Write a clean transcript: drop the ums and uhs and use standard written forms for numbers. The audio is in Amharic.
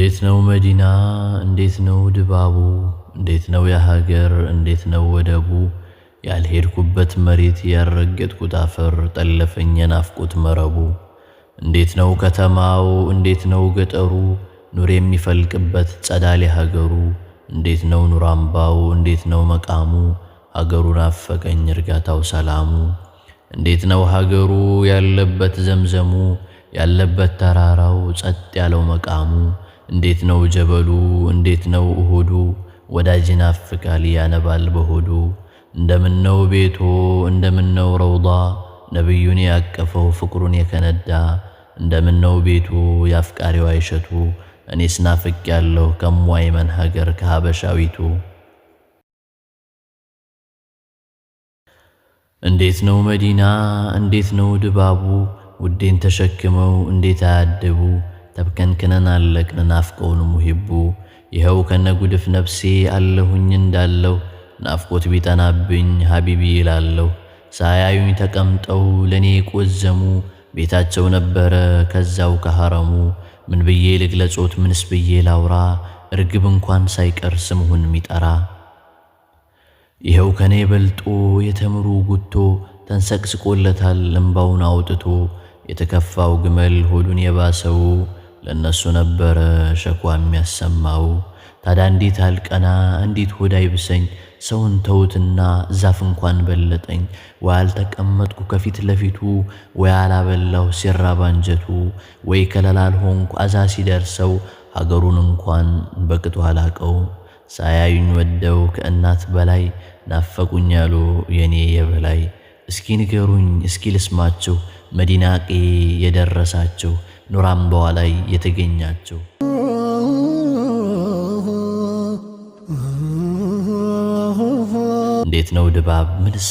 እንዴት ነው መዲና እንዴት ነው ድባቡ እንዴት ነው የሀገር እንዴት ነው ወደቡ ያልሄድኩበት መሬት ያልረገጥኩት አፈር ጠለፈኝ የናፍቆት መረቡ እንዴት ነው ከተማው እንዴት ነው ገጠሩ ኑር የሚፈልቅበት ጸዳሌ ሀገሩ እንዴት ነው ኑር አምባው እንዴት ነው መቃሙ ሀገሩ ናፈቀኝ እርጋታው ሰላሙ እንዴት ነው ሀገሩ ያለበት ዘምዘሙ ያለበት ተራራው ጸጥ ያለው መቃሙ እንዴት ነው ጀበሉ እንዴት ነው እሁዱ ወዳጅን አፍቃል ያነባል በሆዱ እንደምን ነው ቤቶ እንደምን ነው ረውዳ ነብዩን ያቀፈው ፍቅሩን የከነዳ እንደምን ነው ቤቱ ያፍቃሪው አይሸቱ እኔስ ናፍቅ ያለው ከሟይመን ሀገር ከሀበሻዊቱ እንዴት ነው መዲና እንዴት ነው ድባቡ ውዴን ተሸክመው እንዴት አያደቡ ተብከንክነን አለቅን ናፍቀውን ሙሂቡ ይኸው ከነጉድፍ ነፍሴ አለሁኝ እንዳለው ናፍቆት ቢጠናብኝ ሀቢቢ ይላለው ሳያዩኝ ተቀምጠው ለኔ ቆዘሙ ቤታቸው ነበረ ከዛው ከሐረሙ ምን ብዬ ልግለጾት ምንስ ብዬ ላውራ እርግብ እንኳን ሳይቀር ስምሁን ሚጠራ ይኸው ከኔ በልጦ የተምሩ ጉቶ ተንሰቅስቆለታል እምባውን አውጥቶ የተከፋው ግመል ሆዱን የባሰው ለነሱ ነበረ ሸኳ የሚያሰማው ታዲያ እንዴት አልቀና እንዴት ሆድ አይብሰኝ ሰውን ተውትና ዛፍ እንኳን በለጠኝ ወይ አልተቀመጥኩ ከፊት ለፊቱ ወይ አላበላው ሲራብ አንጀቱ ወይ ከለላል ሆንኩ አዛ ሲደርሰው ሀገሩን እንኳን በቅጡ አላቀው ሳያዩኝ ወደው ከእናት በላይ ናፈቁኝ ያሉ የኔ የበላይ እስኪ ንገሩኝ እስኪ ልስማቸው መዲናቄ የደረሳቸው ኑር አምባዋ ላይ የተገኛቸው እንዴት ነው ድባብ ምንስ